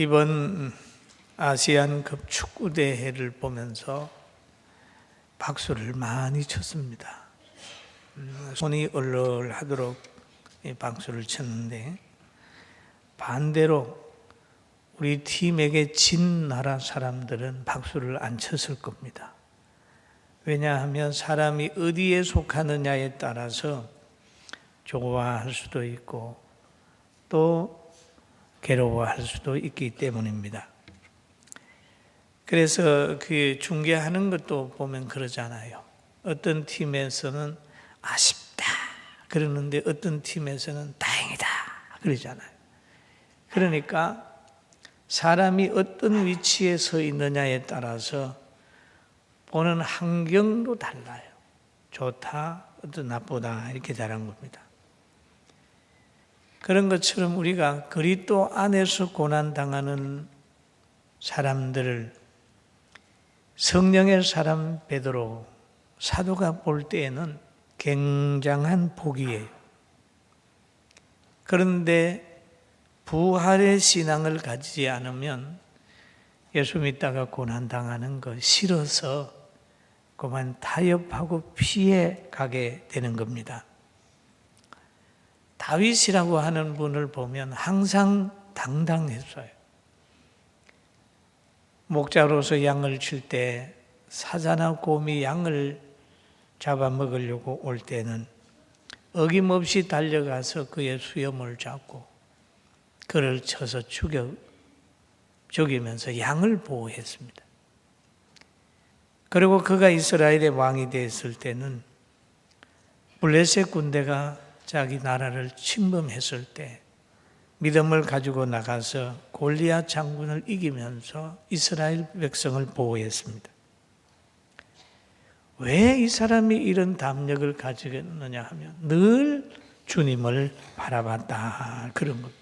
이번 아시안컵 축구대회를 보면서 박수를 많이 쳤습니다. 손이 얼얼하도록 박수를 쳤는데, 반대로 우리 팀에게 진 나라 사람들은 박수를 안 쳤을 겁니다. 왜냐하면 사람이 어디에 속하느냐에 따라서 좋아할 수도 있고 또 괴로워할 수도 있기 때문입니다. 그래서 그 중계하는 것도 보면 그러잖아요. 어떤 팀에서는 아쉽다 그러는데 어떤 팀에서는 다행이다 그러잖아요. 그러니까 사람이 어떤 위치에 서 있느냐에 따라서 보는 환경도 달라요. 좋다, 어떤 나쁘다 이렇게 다른 겁니다. 그런 것처럼 우리가 그리스도 안에서 고난당하는 사람들을 성령의 사람 베드로 사도가 볼 때에는 굉장한 복이에요. 그런데 부활의 신앙을 가지지 않으면 예수 믿다가 고난당하는 거 싫어서 그만 타협하고 피해 가게 되는 겁니다. 다윗이라고 하는 분을 보면 항상 당당했어요. 목자로서 양을 칠 때 사자나 곰이 양을 잡아먹으려고 올 때는 어김없이 달려가서 그의 수염을 잡고 그를 쳐서 죽이면서 양을 보호했습니다. 그리고 그가 이스라엘의 왕이 됐을 때는 블레셋 군대가 자기 나라를 침범했을 때 믿음을 가지고 나가서 골리앗 장군을 이기면서 이스라엘 백성을 보호했습니다. 왜 이 사람이 이런 담력을 가지겠느냐 하면 늘 주님을 바라봤다 그런 겁니다.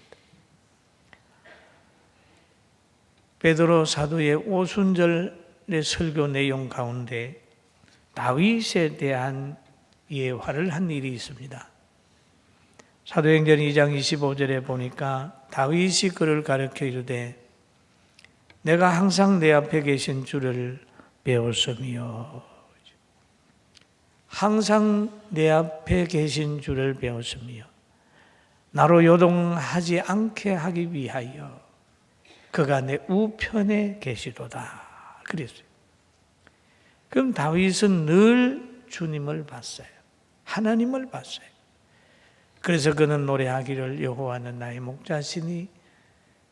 베드로 사도의 오순절의 설교 내용 가운데 다윗에 대한 예화를 한 일이 있습니다. 사도행전 2장 25절에 보니까 다윗이 그를 가르쳐 이르되 내가 항상 내 앞에 계신 주를 배웠으며, 항상 내 앞에 계신 주를 배웠으며 나로 요동하지 않게 하기 위하여 그가 내 우편에 계시도다 그랬어요. 그럼 다윗은 늘 주님을 봤어요. 하나님을 봤어요. 그래서 그는 노래하기를 여호와는 나의 목자시니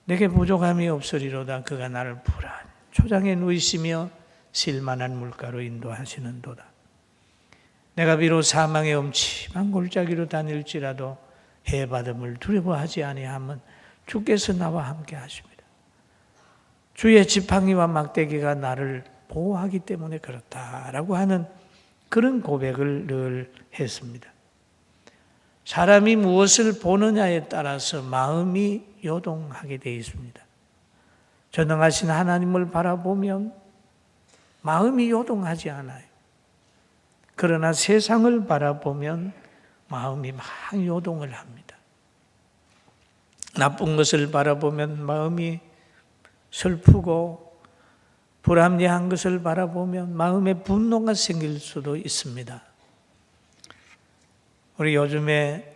내게 부족함이 없으리로다. 그가 나를 푸른 초장에 누이시며 실만한 물가로 인도하시는도다. 내가 비록 사망의 엄침한 골짜기로 다닐지라도 해받음을 두려워하지 아니하면 주께서 나와 함께 하십니다. 주의 지팡이와 막대기가 나를 보호하기 때문에 그렇다라고 하는 그런 고백을 늘 했습니다. 사람이 무엇을 보느냐에 따라서 마음이 요동하게 되어 있습니다. 전능하신 하나님을 바라보면 마음이 요동하지 않아요. 그러나 세상을 바라보면 마음이 막 요동을 합니다. 나쁜 것을 바라보면 마음이 슬프고 불합리한 것을 바라보면 마음에 분노가 생길 수도 있습니다. 우리 요즘에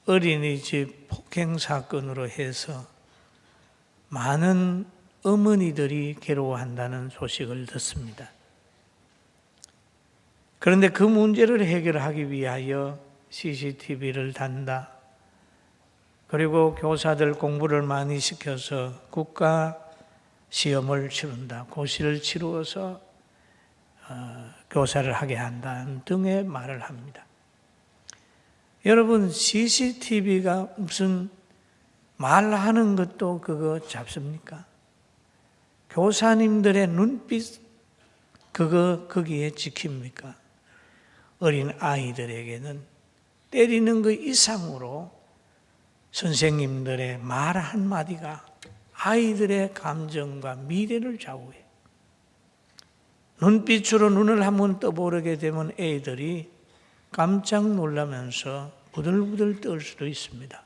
어린이집 폭행 사건으로 해서 많은 어머니들이 괴로워한다는 소식을 듣습니다. 그런데 그 문제를 해결하기 위하여 CCTV를 단다. 그리고 교사들 공부를 많이 시켜서 국가 시험을 치른다. 고시를 치루어서 교사를 하게 한다 등의 말을 합니다. 여러분, CCTV가 무슨 말하는 것도 그거 잡습니까? 교사님들의 눈빛 그거 거기에 지킵니까? 어린 아이들에게는 때리는 것 이상으로 선생님들의 말 한마디가 아이들의 감정과 미래를 좌우해요. 눈빛으로 눈을 한번 떠보르게 되면 애들이 깜짝 놀라면서 부들부들 떨 수도 있습니다.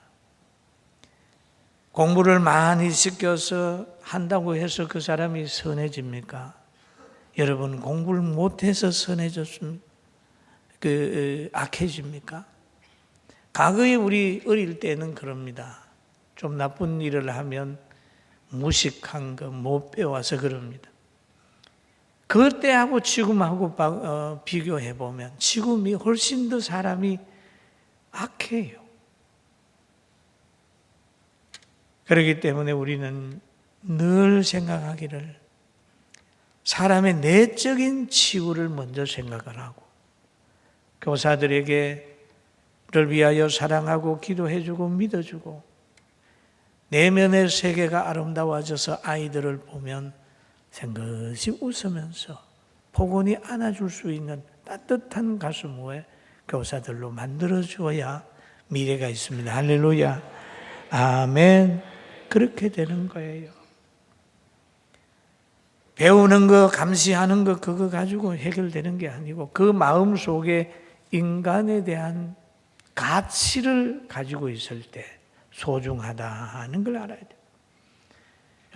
공부를 많이 시켜서 한다고 해서 그 사람이 선해집니까? 여러분, 공부를 못해서 선해졌습니까? 악해집니까? 과거에 우리 어릴 때는 그럽니다. 좀 나쁜 일을 하면 무식한 거 못 배워서 그럽니다. 그때하고 지금하고 비교해 보면 지금이 훨씬 더 사람이 악해요. 그렇기 때문에 우리는 늘 생각하기를 사람의 내적인 치유를 먼저 생각을 하고 교사들에게를 위하여 사랑하고 기도해주고 믿어주고 내면의 세계가 아름다워져서 아이들을 보면 생긋이 웃으면서 포근히 안아줄 수 있는 따뜻한 가슴에 교사들로 만들어주어야 미래가 있습니다. 할렐루야. 아멘. 그렇게 되는 거예요. 배우는 거, 감시하는 거 그거 가지고 해결되는 게 아니고 그 마음 속에 인간에 대한 가치를 가지고 있을 때 소중하다는 걸 알아야 돼요.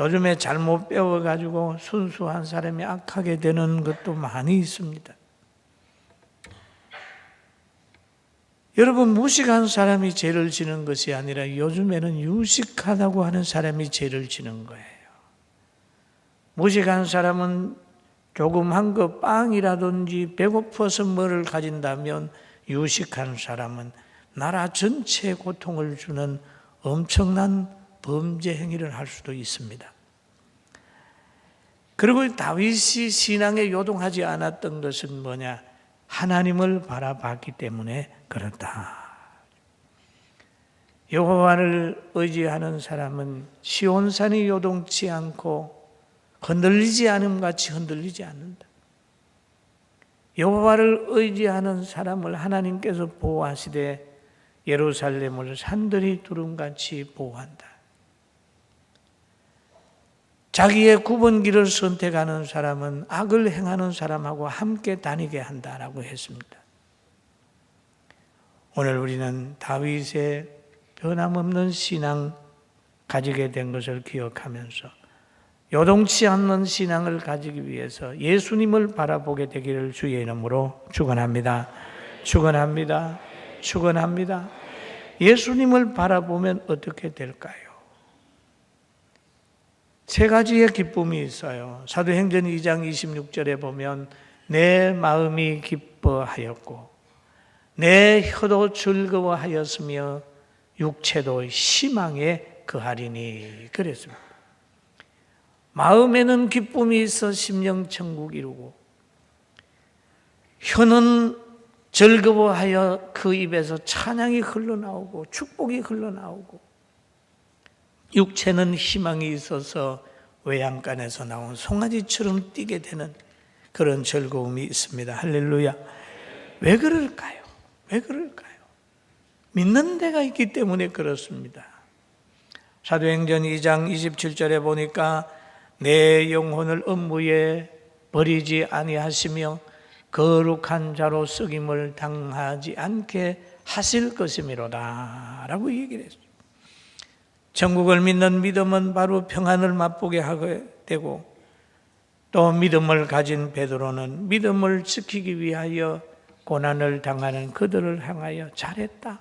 요즘에 잘못 배워가지고 순수한 사람이 악하게 되는 것도 많이 있습니다. 여러분, 무식한 사람이 죄를 지는 것이 아니라 요즘에는 유식하다고 하는 사람이 죄를 지는 거예요. 무식한 사람은 조금 한 거 빵이라든지 배고파서 뭐를 가진다면 유식한 사람은 나라 전체에 고통을 주는 엄청난 범죄 행위를 할 수도 있습니다. 그리고 다윗이 신앙에 요동하지 않았던 것은 뭐냐? 하나님을 바라봤기 때문에 그렇다. 여호와를 의지하는 사람은 시온산이 요동치 않고 흔들리지 않음 같이 흔들리지 않는다. 여호와를 의지하는 사람을 하나님께서 보호하시되 예루살렘을 산들이 두름같이 보호한다. 자기의 굽은 길을 선택하는 사람은 악을 행하는 사람하고 함께 다니게 한다라고 했습니다. 오늘 우리는 다윗의 변함없는 신앙 가지게 된 것을 기억하면서 요동치 않는 신앙을 가지기 위해서 예수님을 바라보게 되기를 주의 이름으로 축원합니다. 축원합니다. 축원합니다. 예수님을 바라보면 어떻게 될까요? 세 가지의 기쁨이 있어요. 사도행전 2장 26절에 보면 내 마음이 기뻐하였고 내 혀도 즐거워하였으며 육체도 희망에 거하리니 그랬습니다. 마음에는 기쁨이 있어 심령 천국 이루고 혀는 즐거워하여 그 입에서 찬양이 흘러나오고 축복이 흘러나오고 육체는 희망이 있어서 외양간에서 나온 송아지처럼 뛰게 되는 그런 즐거움이 있습니다. 할렐루야. 왜 그럴까요? 왜 그럴까요? 믿는 데가 있기 때문에 그렇습니다. 사도행전 2장 27절에 보니까 내 영혼을 음부에 버리지 아니하시며 거룩한 자로 쓰김을 당하지 않게 하실 것이미로다 라고 얘기를 했어요. 천국을 믿는 믿음은 바로 평안을 맛보게 하게 되고 또 믿음을 가진 베드로는 믿음을 지키기 위하여 고난을 당하는 그들을 향하여 잘했다.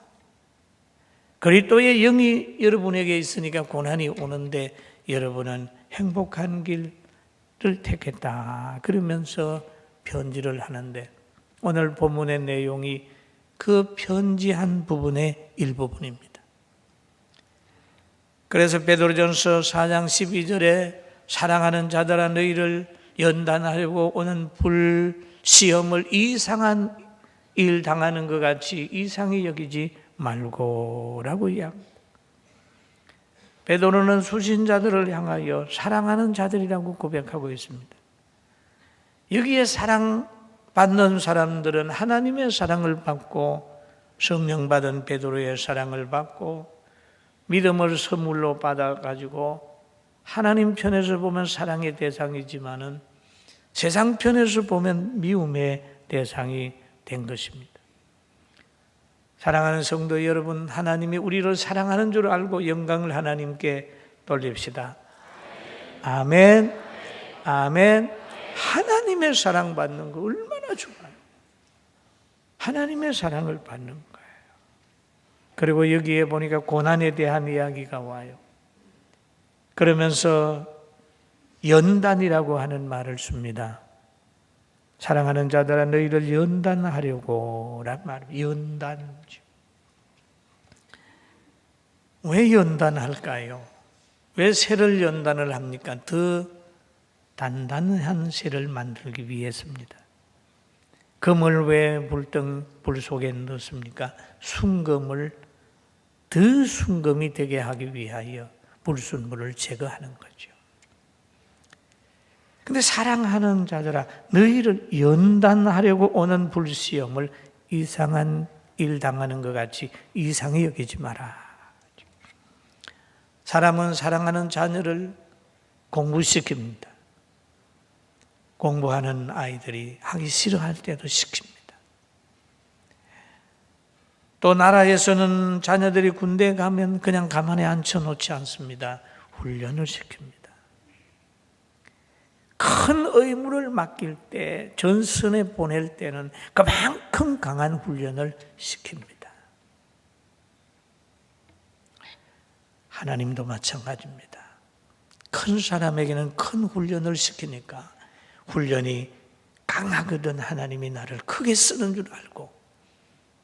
그리스도의 영이 여러분에게 있으니까 고난이 오는데 여러분은 행복한 길을 택했다. 그러면서 편지를 하는데 오늘 본문의 내용이 그 편지한 부분의 일부분입니다. 그래서 베드로전서 4장 12절에 사랑하는 자들아 너희를 연단하려고 오는 불시험을 이상한 일 당하는 것 같이 이상히 여기지 말고라고 이야기합니다. 베드로는 수신자들을 향하여 사랑하는 자들이라고 고백하고 있습니다. 여기에 사랑받는 사람들은 하나님의 사랑을 받고 성령 받은 베드로의 사랑을 받고 믿음을 선물로 받아가지고 하나님 편에서 보면 사랑의 대상이지만은 세상 편에서 보면 미움의 대상이 된 것입니다. 사랑하는 성도 여러분, 하나님이 우리를 사랑하는 줄 알고 영광을 하나님께 돌립시다. 아멘. 아멘. 하나님의 사랑받는 거 얼마나 좋아요. 하나님의 사랑을 받는 거예요. 그리고 여기에 보니까 고난에 대한 이야기가 와요. 그러면서 연단이라고 하는 말을 씁니다. 사랑하는 자들아 너희를 연단하려고 란 말이에요. 연단. 왜 연단할까요? 왜 새를 연단을 합니까? 더 단단한 새를 만들기 위해서입니다. 금을 왜 불 속에 넣습니까? 순금을 더 순금이 되게 하기 위하여 불순물을 제거하는 거죠. 근데 사랑하는 자들아 너희를 연단하려고 오는 불시험을 이상한 일 당하는 것 같이 이상히 여기지 마라. 사람은 사랑하는 자녀를 공부시킵니다. 공부하는 아이들이 하기 싫어할 때도 시킵니다. 또 나라에서는 자녀들이 군대에 가면 그냥 가만히 앉혀놓지 않습니다. 훈련을 시킵니다. 큰 의무를 맡길 때, 전선에 보낼 때는 그만큼 강한 훈련을 시킵니다. 하나님도 마찬가지입니다. 큰 사람에게는 큰 훈련을 시키니까 훈련이 강하거든 하나님이 나를 크게 쓰는 줄 알고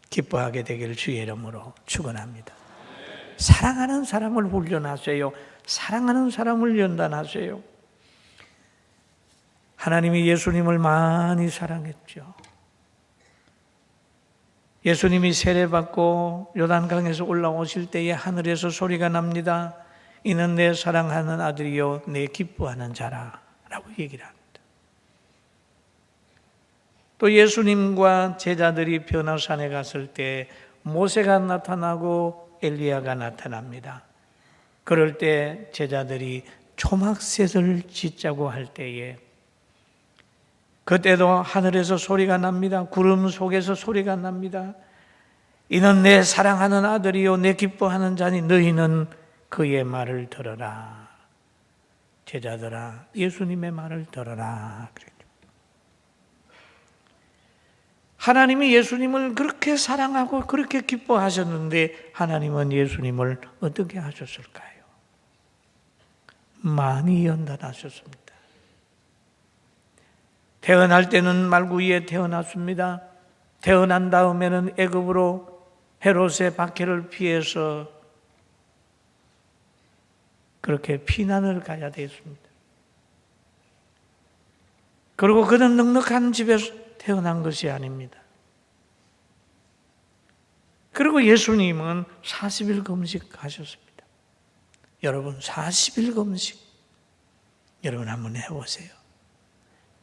기뻐하게 되기를 주의 이름으로 축원합니다. 사랑하는 사람을 훈련하세요. 사랑하는 사람을 연단하세요. 하나님이 예수님을 많이 사랑했죠. 예수님이 세례받고 요단강에서 올라오실 때에 하늘에서 소리가 납니다. 이는 내 사랑하는 아들이요 내 기뻐하는 자라 라고 얘기를 합니다. 또 예수님과 제자들이 변화산에 갔을 때 모세가 나타나고 엘리야가 나타납니다. 그럴 때 제자들이 초막셋을 짓자고 할 때에 그때도 하늘에서 소리가 납니다. 구름 속에서 소리가 납니다. 이는 내 사랑하는 아들이요 내 기뻐하는 자니 너희는 그의 말을 들어라. 제자들아 예수님의 말을 들어라. 하나님이 예수님을 그렇게 사랑하고 그렇게 기뻐하셨는데 하나님은 예수님을 어떻게 하셨을까요? 많이 연단하셨습니다. 태어날 때는 말구이에 태어났습니다. 태어난 다음에는 애굽으로 헤롯의 박해를 피해서 그렇게 피난을 가야 되었습니다. 그리고 그는 넉넉한 집에서 태어난 것이 아닙니다. 그리고 예수님은 40일 금식하셨습니다. 여러분 40일 금식 여러분 한번 해보세요.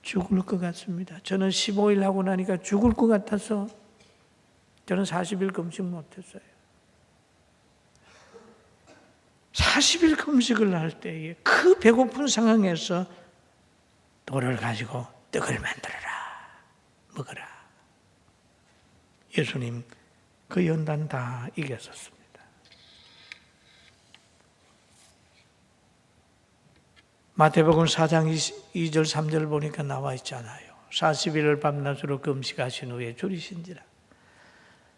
죽을 것 같습니다. 저는 15일 하고 나니까 죽을 것 같아서 저는 40일 금식 못했어요. 40일 금식을 할 때에 그 배고픈 상황에서 돌을 가지고 떡을 만들어라. 먹어라. 예수님 그 연단 다 이겼었습니다. 마태복음 4장 2절 3절 보니까 나와 있잖아요. 40일을 밤낮으로 금식하신 후에 줄이신지라.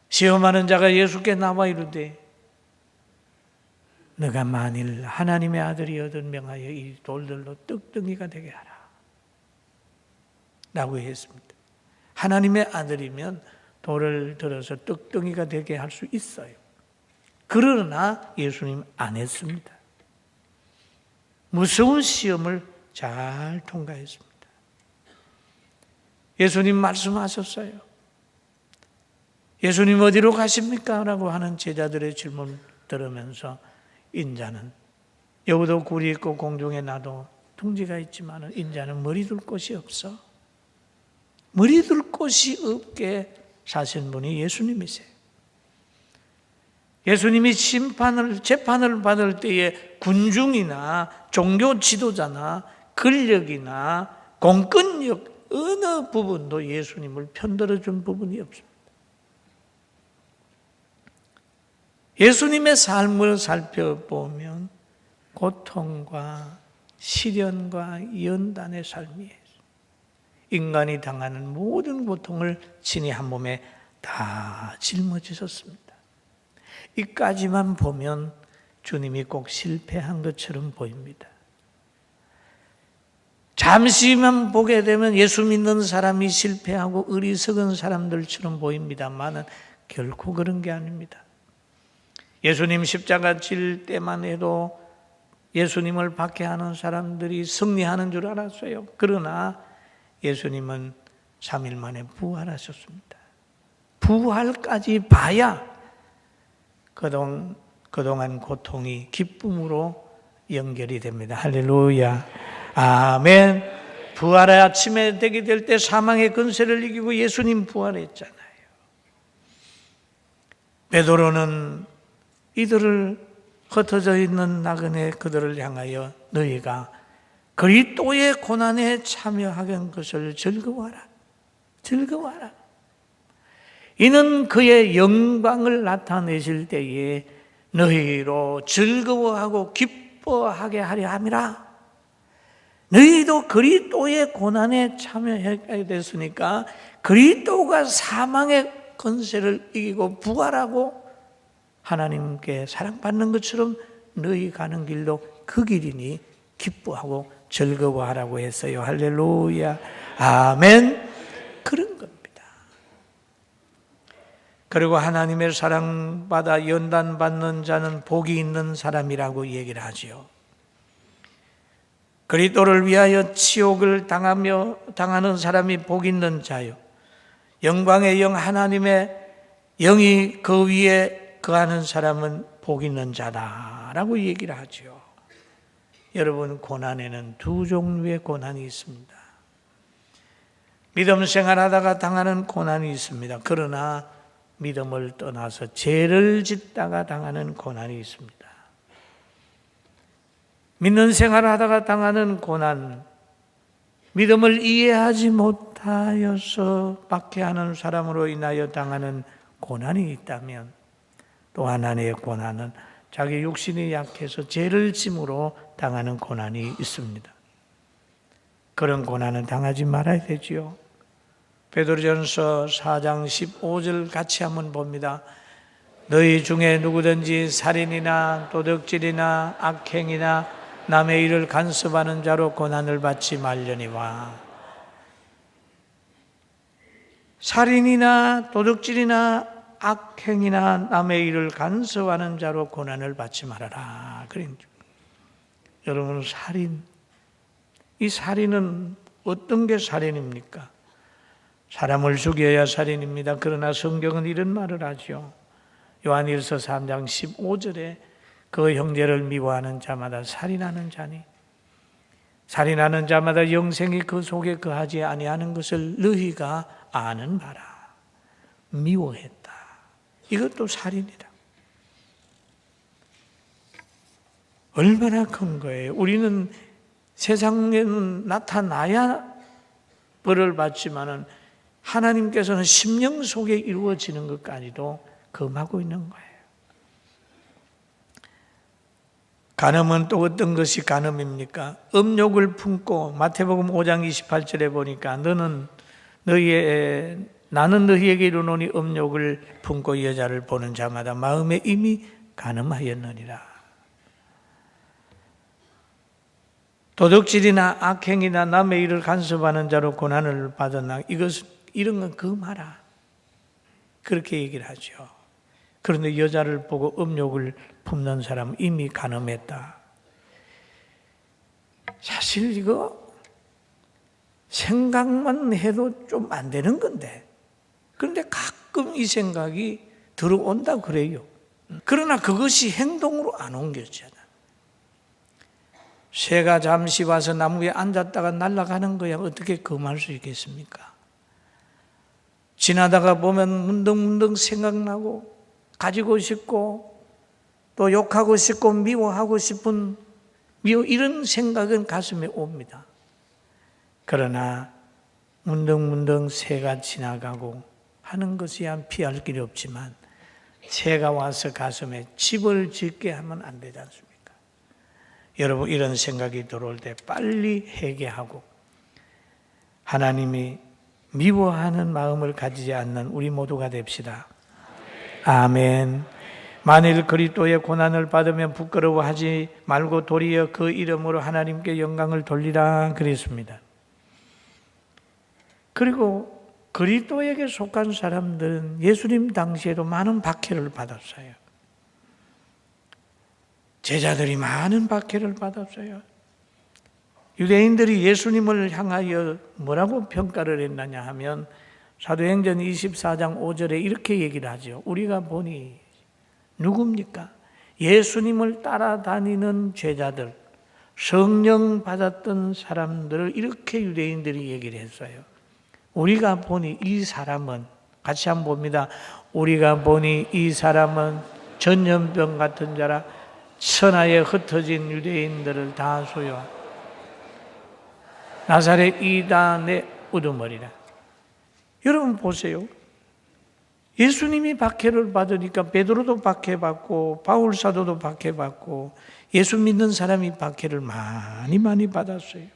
시험하는 자가 예수께 나와 이르되 너가 만일 하나님의 아들이여든 명하여 이 돌들로 떡덩이가 되게 하라 라고 했습니다. 하나님의 아들이면 돌을 들어서 떡덩이가 되게 할 수 있어요. 그러나 예수님 안 했습니다. 무서운 시험을 잘 통과했습니다. 예수님 말씀하셨어요. 예수님 어디로 가십니까? 라고 하는 제자들의 질문 들으면서 인자는 여기도 굴이 있고 공중에 나도 둥지가 있지만 인자는 머리 둘 곳이 없어. 머리 둘 곳이 없게 사신 분이 예수님이세요. 예수님이 재판을 받을 때에 군중이나 종교 지도자나 권력이나 공권력 어느 부분도 예수님을 편들어 준 부분이 없습니다. 예수님의 삶을 살펴보면 고통과 시련과 연단의 삶이에요. 인간이 당하는 모든 고통을 친히 한 몸에 다 짊어지셨습니다. 이까지만 보면 주님이 꼭 실패한 것처럼 보입니다. 잠시만 보게 되면 예수 믿는 사람이 실패하고 어리석은 사람들처럼 보입니다만 결코 그런 게 아닙니다. 예수님 십자가 질 때만 해도 예수님을 박해하는 사람들이 승리하는 줄 알았어요. 그러나 예수님은 3일 만에 부활하셨습니다. 부활까지 봐야 그동안 고통이 기쁨으로 연결이 됩니다. 할렐루야. 아멘. 부활의 아침에 되게 될 때 사망의 권세를 이기고 예수님 부활했잖아요. 베드로는 이들을 흩어져 있는 나그네 그들을 향하여 너희가 그리스도의 고난에 참여하게 한 것을 즐거워하라. 즐거워하라. 이는 그의 영광을 나타내실 때에 너희로 즐거워하고 기뻐하게 하려 함이라. 너희도 그리스도의 고난에 참여하게 됐으니까 그리스도가 사망의 권세를 이기고 부활하고 하나님께 사랑받는 것처럼 너희 가는 길도 그 길이니 기뻐하고 즐거워하라고 했어요. 할렐루야. 아멘. 그런 겁니다. 그리고 하나님의 사랑받아 연단받는 자는 복이 있는 사람이라고 얘기를 하지요. 그리스도를 위하여 치욕을 당하는 사람이 복 있는 자요. 영광의 영 하나님의 영이 그 위에 거하는 사람은 복 있는 자다라고 얘기를 하죠. 여러분, 고난에는 두 종류의 고난이 있습니다. 믿음 생활하다가 당하는 고난이 있습니다. 그러나 믿음을 떠나서 죄를 짓다가 당하는 고난이 있습니다. 믿는 생활하다가 당하는 고난, 믿음을 이해하지 못하여서 박해하는 사람으로 인하여 당하는 고난이 있다면 또 하나의 고난은 자기 육신이 약해서 죄를 짐으로 당하는 고난이 있습니다. 그런 고난은 당하지 말아야 되지요. 베드로전서 4장 15절 같이 한번 봅니다. 너희 중에 누구든지 살인이나 도둑질이나 악행이나 남의 일을 간섭하는 자로 고난을 받지 말려니와. 살인이나 도둑질이나 악행이나 남의 일을 간섭하는 자로 고난을 받지 말아라. 여러분, 살인, 이 살인은 어떤 게 살인입니까? 사람을 죽여야 살인입니다. 그러나 성경은 이런 말을 하죠. 요한일서 3장 15절에 그 형제를 미워하는 자마다 살인하는 자니 살인하는 자마다 영생이 그 속에 거하지 아니하는 것을 너희가 아는 바라. 미워했다. 이것도 살인이다. 얼마나 큰 거예요. 우리는 세상에는 나타나야 벌을 받지만은 하나님께서는 심령 속에 이루어지는 것까지도 금하고 있는 거예요. 간음은 또 어떤 것이 간음입니까? 음욕을 품고 마태복음 5장 28절에 보니까 나는 너희에게 이르노니 음욕을 품고 여자를 보는 자마다 마음에 이미 간음하였느니라. 도둑질이나 악행이나 남의 일을 간섭하는 자로 고난을 받았나 이런 건 금하라. 그렇게 얘기를 하죠. 그런데 여자를 보고 음욕을 품는 사람은 이미 간음했다. 사실 이거 생각만 해도 좀 안 되는 건데, 그런데 가끔 이 생각이 들어온다 그래요. 그러나 그것이 행동으로 안 옮겨지잖아. 새가 잠시 와서 나무에 앉았다가 날아가는 거야 어떻게 금할 수 있겠습니까? 지나다가 보면 문득문득 생각나고 가지고 싶고 또 욕하고 싶고 미워하고 싶은 이런 생각은 가슴에 옵니다. 그러나 문득문득 새가 지나가고 하는 것이야 피할 길이 없지만 새가 와서 가슴에 집을 짓게 하면 안 되지 않습니까? 여러분, 이런 생각이 들어올 때 빨리 회개하고 하나님이 미워하는 마음을 가지지 않는 우리 모두가 됩시다. 아멘. 만일 그리스도의 고난을 받으면 부끄러워하지 말고 도리어 그 이름으로 하나님께 영광을 돌리라 그랬습니다. 그리고 그리스도에게 속한 사람들은 예수님 당시에도 많은 박해를 받았어요. 제자들이 많은 박해를 받았어요. 유대인들이 예수님을 향하여 뭐라고 평가를 했느냐 하면 사도행전 24장 5절에 이렇게 얘기를 하죠. 우리가 보니 누굽니까? 예수님을 따라다니는 제자들, 성령 받았던 사람들을 이렇게 유대인들이 얘기를 했어요. 우리가 보니 이 사람은, 같이 한번 봅니다. 우리가 보니 이 사람은 전염병 같은 자라 천하에 흩어진 유대인들을 다 소유하고 나사렛 이단의 우두머리라. 여러분 보세요. 예수님이 박해를 받으니까 베드로도 박해받고 바울 사도도 박해받고 예수 믿는 사람이 박해를 많이 받았어요.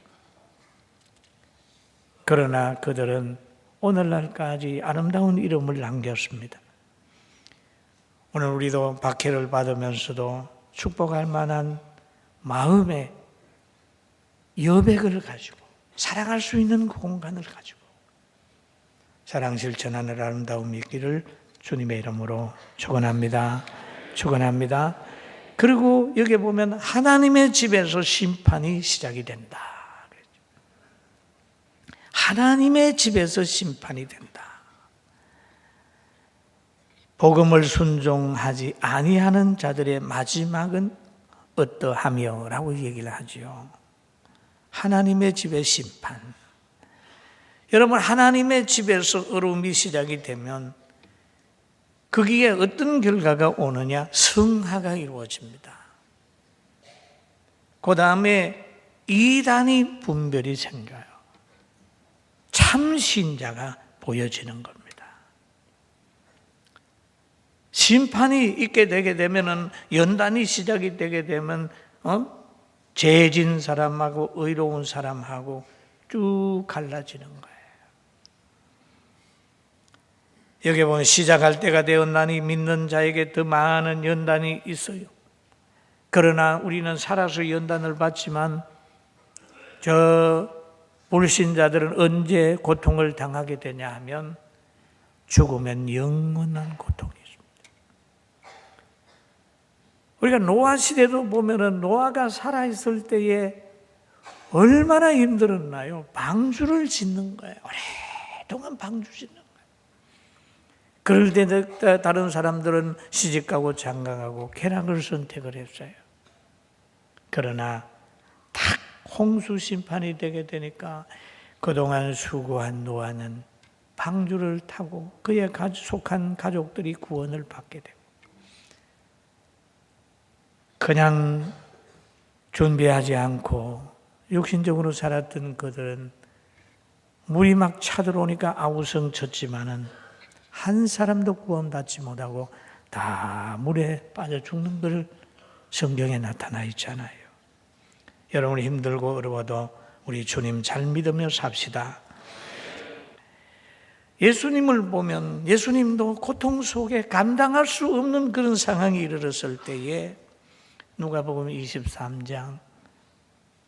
그러나 그들은 오늘날까지 아름다운 이름을 남겼습니다. 오늘 우리도 박해를 받으면서도 축복할 만한 마음의 여백을 가지고 사랑할 수 있는 공간을 가지고 사랑 실천하는 아름다움이 있기를 주님의 이름으로 축원합니다. 축원합니다. 그리고 여기 보면 하나님의 집에서 심판이 시작이 된다. 하나님의 집에서 심판이 된다. 복음을 순종하지 아니하는 자들의 마지막은 어떠하며 라고 얘기를 하죠. 하나님의 집의 심판. 여러분, 하나님의 집에서 어려움이 시작이 되면 거기에 어떤 결과가 오느냐? 성화가 이루어집니다. 그 다음에 이단이 분별이 생겨요. 참신자가 보여지는 겁니다. 심판이 있게 되게 되면은 연단이 시작이 되게 되면 죄진 사람하고 의로운 사람하고 쭉 갈라지는 거예요. 여기 보면 시작할 때가 되었나니 믿는 자에게 더 많은 연단이 있어요. 그러나 우리는 살아서 연단을 받지만 저 불신자들은 언제 고통을 당하게 되냐 하면 죽으면 영원한 고통이 있습니다. 우리가 노아 시대도 보면은 노아가 살아있을 때에 얼마나 힘들었나요? 방주를 짓는 거예요. 오랫동안 방주 짓는 거예요. 그럴 때 다른 사람들은 시집가고 장가가고 쾌락을 선택을 했어요. 그러나 딱 홍수 심판이 되게 되니까 그동안 수고한 노아는 방주를 타고 그에 속한 가족들이 구원을 받게 되고 그냥 준비하지 않고 육신적으로 살았던 그들은 물이 막 차들어오니까 아우성 쳤지만은 한 사람도 구원받지 못하고 다 물에 빠져 죽는 걸 성경에 나타나 있잖아요. 여러분이 힘들고 어려워도 우리 주님 잘 믿으며 삽시다. 예수님을 보면 예수님도 고통 속에 감당할 수 없는 그런 상황이 이르렀을 때에 누가복음 23장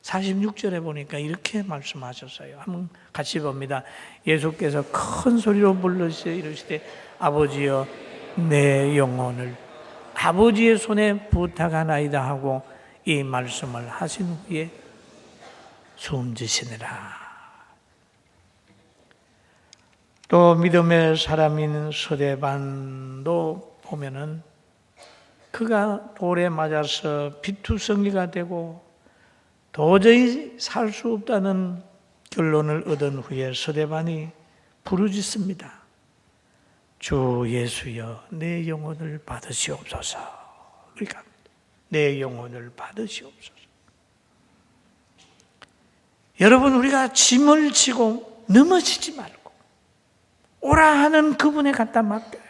46절에 보니까 이렇게 말씀하셨어요. 한번 같이 봅니다. 예수께서 큰 소리로 불러서 이르시되 아버지여 내 영혼을 아버지의 손에 부탁하나이다 하고 이 말씀을 하신 후에 숨지시니라. 또 믿음의 사람인 스데반도 보면은 그가 돌에 맞아서 피투성이가 되고 도저히 살 수 없다는 결론을 얻은 후에 스데반이 부르짖습니다. 주 예수여 내 영혼을 받으시옵소서. 그러니까 내 영혼을 받으시옵소서. 여러분, 우리가 짐을 지고 넘어지지 말고 오라 하는 그분에 갖다 맡겨요.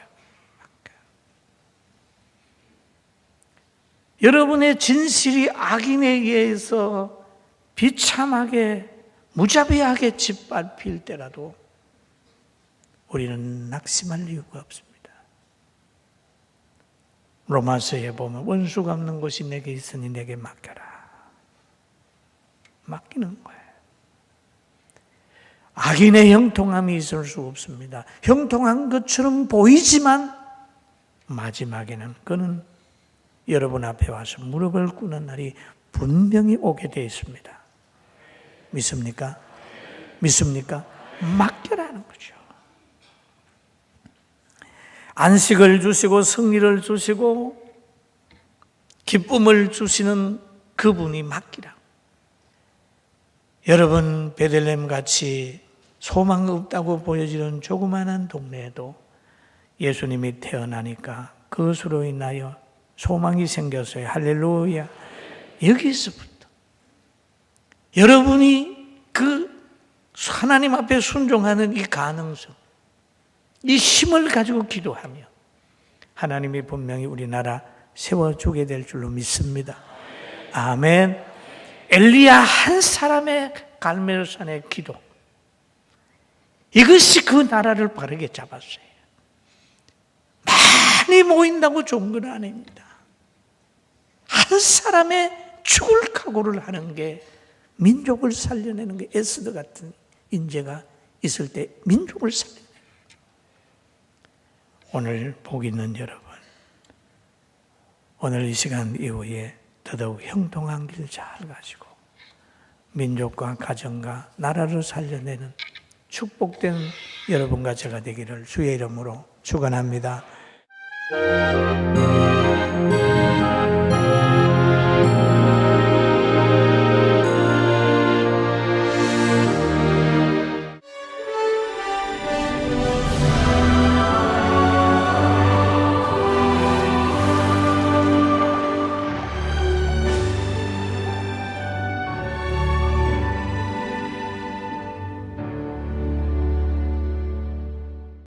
여러분의 진실이 악인에 의해서 비참하게 무자비하게 짓밟힐 때라도 우리는 낙심할 이유가 없습니다. 로마서에 보면 원수 갚는 것이 내게 있으니 내게 맡겨라. 맡기는 거예요. 악인의 형통함이 있을 수 없습니다. 형통한 것처럼 보이지만 마지막에는 그는 여러분 앞에 와서 무릎을 꿇는 날이 분명히 오게 되어 있습니다. 믿습니까? 믿습니까? 맡겨라는 거죠. 안식을 주시고 승리를 주시고 기쁨을 주시는 그분이 맡기라. 여러분, 베들레헴 같이 소망 없다고 보여지는 조그마한 동네에도 예수님이 태어나니까 그것으로 인하여 소망이 생겼어요. 할렐루야. 여기서부터 여러분이 그 하나님 앞에 순종하는 이 가능성, 이 힘을 가지고 기도하며 하나님이 분명히 우리나라 세워주게 될 줄로 믿습니다. 아멘. 엘리야 한 사람의 갈멜산의 기도, 이것이 그 나라를 바르게 잡았어요. 많이 모인다고 좋은 건 아닙니다. 한 사람의 죽을 각오를 하는 게, 민족을 살려내는 게, 에스더 같은 인재가 있을 때 민족을 살려내는 거죠. 오늘 복 있는 여러분, 오늘 이 시간 이후에 더더욱 형통한 길 잘 가시고 민족과 가정과 나라를 살려내는 축복된 여러분과 제가 되기를 주의 이름으로 축원합니다.